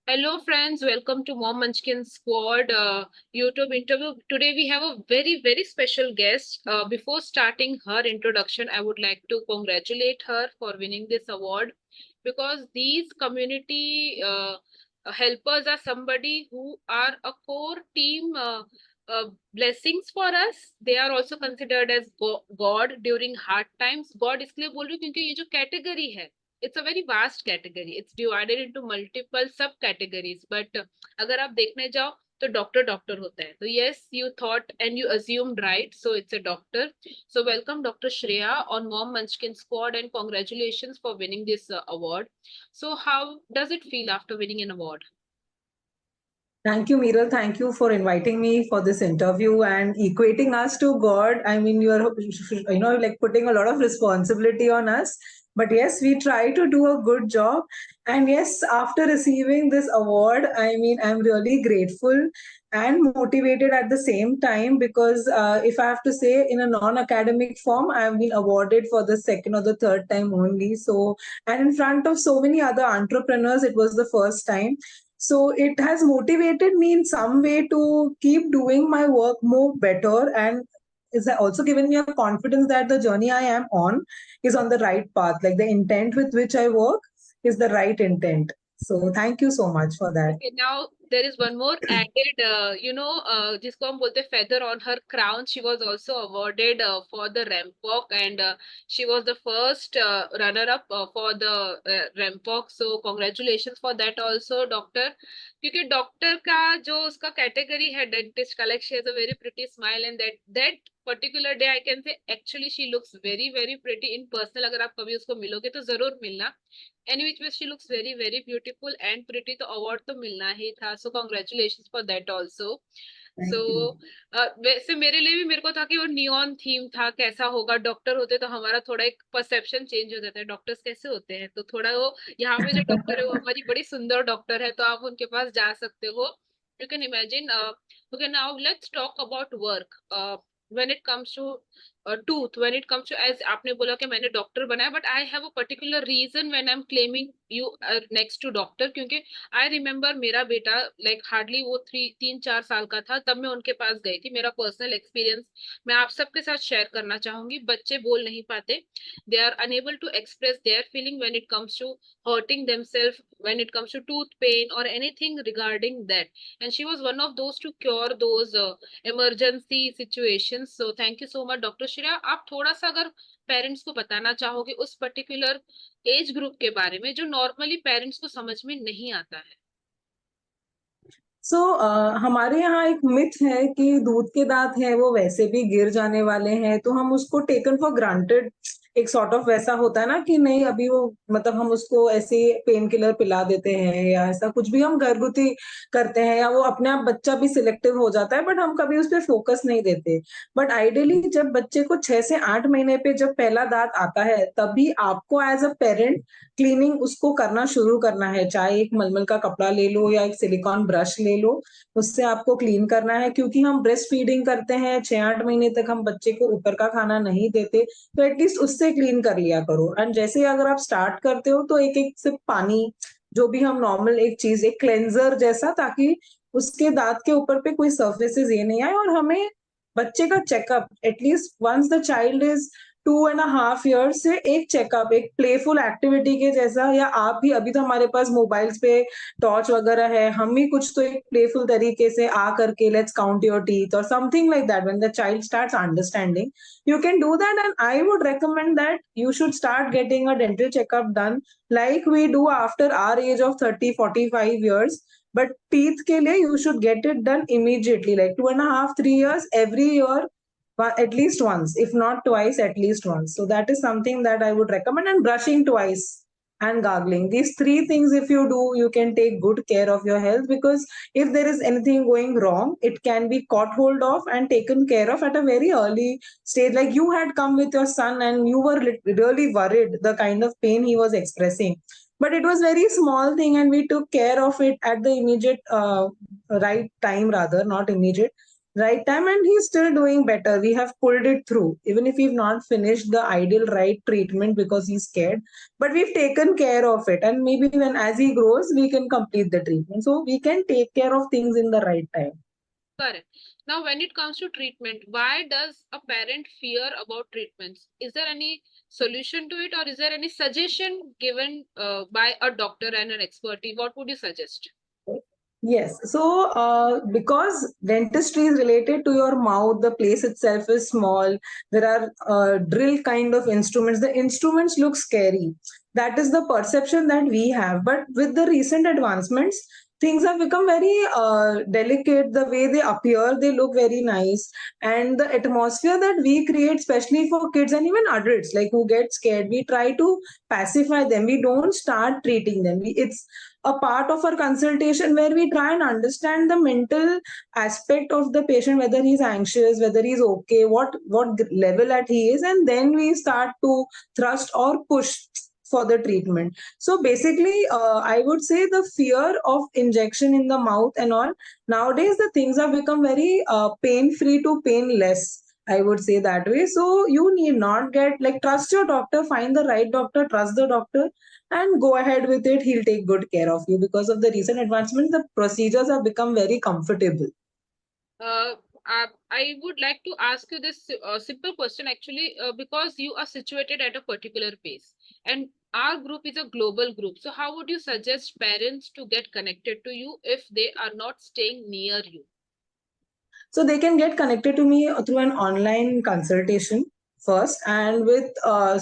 Hello, friends. Welcome to Mom Munchkin Squad YouTube interview. Today we have a very special guest. Before starting her introduction, I would like to congratulate her for winning this award because these community helpers are somebody who are a core team. Blessings for us. They are also considered as God during hard times. God इसलिए बोल रही हूँ क्योंकि ये जो category है, it's a very vast category. It's divided into multiple sub categories. But अगर आप देखने जाओ तो डॉक्टर होता है. तो yes, you thought and you assumed right. So it's a doctor. So welcome Dr. Shreya on Mom Munchkin Squad and congratulations for winning this award. So how does it feel after winning an award? Thank you, Meera. Thank you for inviting me for this interview and equating us to God. I mean, like putting a lot of responsibility on us. But yes, we try to do a good job. And yes, after receiving this award, I mean, I'm really grateful and motivated at the same time because if I have to say in a non-academic form, I've been awarded for the second or the third time only. So, and in front of so many other entrepreneurs, it was the first time. So it has motivated me in some way to keep doing my work more better, and is also given me a confidence that the journey I am on is on the right path. Like the intent with which I work is the right intent. So thank you so much for that. Okay, now there is one more added, जिसको हम बोलते हैं feather on her crown. She was also awarded for the ramp walk, and she was the first runner-up for the ramp walk. So congratulations for that also, doctor. क्योंकि doctor का जो उसका category है dentist का, like she has a very pretty smile and that particular day I can say actually she looks very pretty in personal. अगर आप कभी उसको मिलोगे तो जरूर मिलना. Any which way she looks very beautiful and pretty. तो award तो मिलना ही था. So congratulations for that also. So Thank you. वैसे मेरे लिए भी मेरे को था कि वो नियॉन थीम था, कैसा होगा. डॉक्टर होते तो हमारा थोड़ा एक परसेप्शन चेंज हो जाता है, डॉक्टर्स कैसे होते हैं. तो थोड़ा वो यहाँ पे जो डॉक्टर है वो हमारी बड़ी सुंदर डॉक्टर है, तो आप उनके पास जा सकते हो. You can imagine. Okay, now let's talk about work. When it comes to tooth, when it comes to, as आपने बोला कि मैंने डॉक्टर बनाया, but I have a particular reason when I am claiming you next to doctor. क्योंकि I remember मेरा बेटा like hardly वो 3-4 साल का था तब मैं उनके पास गई थी. मेरा पर्सनल एक्सपीरियंस मैं आप सबके साथ शेयर करना चाहूंगी. बच्चे बोल नहीं पाते, they are unable to express their feeling when it comes to hurting themselves, when it comes to tooth pain or anything regarding that. And she was one of those to cure those emergency situations. So thank you so much doctor Shreya. आप थोड़ा सा अगर parents को बताना चाहोगे उस particular age group के बारे में जो नॉर्मली पेरेंट्स को समझ में नहीं आता है. सो हमारे यहाँ एक मिथ है कि दूध के दांत है वो वैसे भी गिर जाने वाले हैं, तो हम उसको टेकन फॉर ग्रांटेड एक सॉर्ट ऑफ वैसा होता है ना कि नहीं अभी वो मतलब हम उसको ऐसे पेन किलर पिला देते हैं या ऐसा कुछ भी हम घरगुती करते हैं या वो अपने आप बच्चा भी सिलेक्टिव हो जाता है, बट हम कभी उस पर फोकस नहीं देते. बट आइडियली जब बच्चे को 6 से 8 महीने पे जब पहला दांत आता है तभी आपको एज अ पेरेंट क्लीनिंग उसको करना शुरू करना है. चाहे एक मलमल का कपड़ा ले लो या एक सिलिकॉन ब्रश ले लो, उससे आपको क्लीन करना है. क्योंकि हम ब्रेस्ट फीडिंग करते हैं 6-8 महीने तक हम बच्चे को ऊपर का खाना नहीं देते, तो एटलीस्ट उससे क्लीन कर लिया करो. एंड जैसे ही अगर आप स्टार्ट करते हो तो एक एक सिर्फ पानी, जो भी हम नॉर्मल एक चीज एक क्लेंजर जैसा, ताकि उसके दांत के ऊपर पे कोई सर्फेसिस ये नहीं आए. और हमें बच्चे का checkup at least once the child is 2.5 years से एक चेकअप एक प्लेफुल एक्टिविटी के जैसा, या आप भी अभी तो हमारे पास मोबाइल्स पे टॉर्च वगैरह है, हम भी कुछ तो एक प्लेफुल तरीके से आ करके लेट्स काउंट योर टीथ और something like that. When the child starts understanding you can do that, and I would recommend that you should start getting a dental checkup done like we do after our age of 30-45 years. But teeth ke liye you should get it done immediately, like 2.5-3 years every year, at least once, if not twice, at least once. So that is something that I would recommend. And brushing twice and gargling, these three things if you do, you can take good care of your health, because if there is anything going wrong, it can be caught hold of and taken care of at a very early stage. Like you had come with your son and you were really worried the kind of pain he was expressing, but it was very small thing and we took care of it at the immediate right time, rather not immediate. right time, and he's still doing better. We have pulled it through, even if we've not finished the ideal right treatment because he's scared, but we've taken care of it. And maybe when as he grows, we can complete the treatment. So we can take care of things in the right time. Correct. Now, when it comes to treatment, why does a parent fear about treatments? Is there any solution to it, or is there any suggestion given by a doctor and an expert? What would you suggest? Yes. So, because dentistry is related to your mouth, the place itself is small. There are drill kind of instruments. The instruments look scary. That is the perception that we have. But with the recent advancements, things have become very delicate. The way they appear, they look very nice. And the atmosphere that we create, especially for kids and even adults, like who get scared, we try to pacify them. We don't start treating them. It's a part of our consultation where we try and understand the mental aspect of the patient, whether he's anxious, whether he's okay, what level at he is, and then we start to thrust or push for the treatment. So basically, I would say the fear of injection in the mouth and all, nowadays the things have become very pain free to painless, I would say that way. So you need not get like, trust your doctor, find the right doctor, trust the doctor, and go ahead with it. He'll take good care of you. Because of the recent advancements, the procedures have become very comfortable. Uh, I would like to ask you this simple question actually, because you are situated at a particular pace, and our group is a global group. So, how would you suggest parents to get connected to you if they are not staying near you? So they can get connected to me through an online consultation first. And with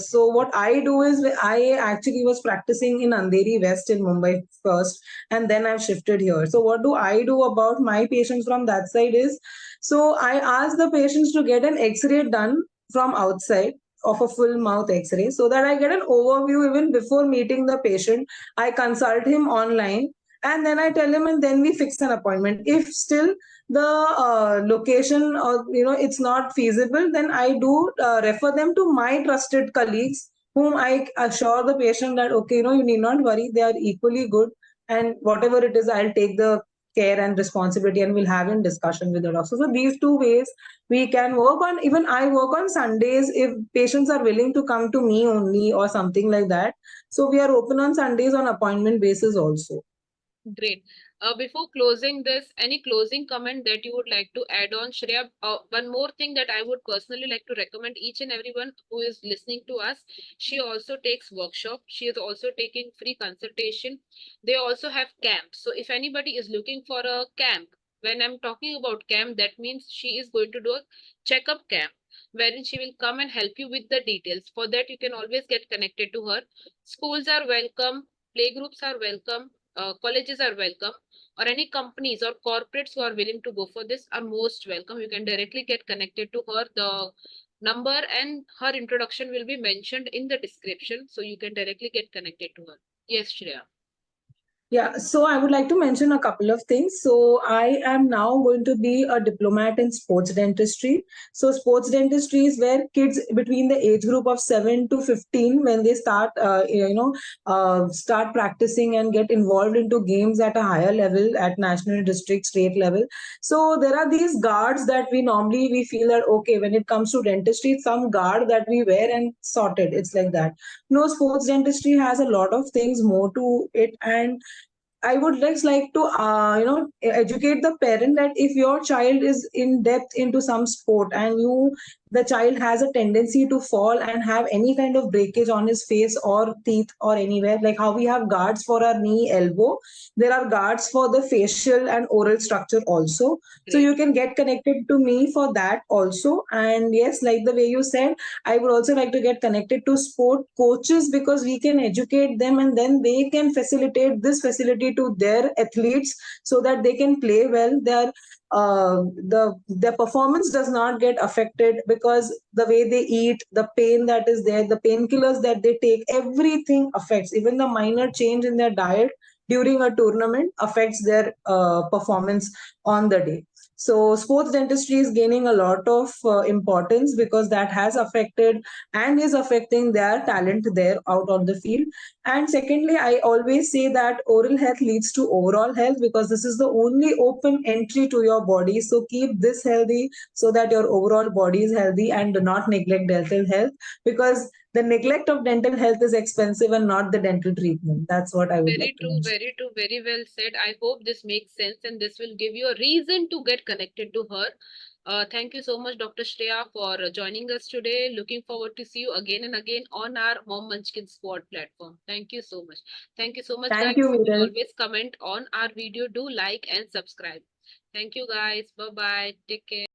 so what I do is, I actually was practicing in Andheri West in Mumbai first, and then I've shifted here. So what do I do about my patients from that side is, so I ask the patients to get an X-ray done from outside of a full mouth X-ray, so that I get an overview even before meeting the patient. I consult him online, and then I tell him, and then we fix an appointment. If still the location, or it's not feasible, then I do refer them to my trusted colleagues, whom I assure the patient that, okay, you need not worry, they are equally good, and whatever it is, I'll take the care and responsibility, and we'll have in discussion with the doctor. So these two ways we can work on. Even I work on Sundays if patients are willing to come to me only or something like that. So we are open on Sundays on appointment basis also. Great. Before closing this, any closing comment that you would like to add on, Shreya? One more thing that I would personally like to recommend each and everyone who is listening to us. She also takes workshop. She is also taking free consultation. They also have camp. So if anybody is looking for a camp, when I'm talking about camp, that means she is going to do a checkup camp, wherein she will come and help you with the details. For that, you can always get connected to her. Schools are welcome. Playgroups are welcome. Colleges are welcome, or any companies or corporates who are willing to go for this are most welcome. You can directly get connected to her. The number and her introduction will be mentioned in the description, so you can directly get connected to her. Yes, Shreya. Yeah, so I would like to mention a couple of things. So I am now going to be a diplomat in sports dentistry. So sports dentistry is where kids between the age group of 7 to 15, when they start, start practicing and get involved into games at a higher level, at national, district, state level. So there are these guards that we feel that, okay, when it comes to dentistry, it's some guard that we wear and sorted. It's like that. No, sports dentistry has a lot of things more to it. And I would just like to, educate the parent that if your child is in depth into some sport, and the child has a tendency to fall and have any kind of breakage on his face or teeth or anywhere, like how we have guards for our knee, elbow, there are guards for the facial and oral structure also. So Great. you can get connected to me for that also. And yes, like the way you said, I would also like to get connected to sport coaches, because we can educate them, and then they can facilitate this facility to their athletes so that they can play well. Their performance does not get affected, because the way they eat, the pain that is there, the painkillers that they take, everything affects. Even the minor change in their diet during a tournament affects their performance on the day. So sports dentistry is gaining a lot of importance because that has affected and is affecting their talent there out on the field. And secondly, I always say that oral health leads to overall health because this is the only open entry to your body. So keep this healthy so that your overall body is healthy, and do not neglect dental health, because the neglect of dental health is expensive and not the dental treatment. That's what I would like Very to true, mention. very true, very well said. I hope this makes sense and this will give you a reason to get connected to her. Thank you so much, Dr. Shreya, for joining us today. Looking forward to see you again and again on our Mom Munchkin Squad platform. Thank you so much. Thank you so much, Thank guys. you, You can Viral. always comment on our video. Do like and subscribe. Thank you, guys. Bye bye. Take care.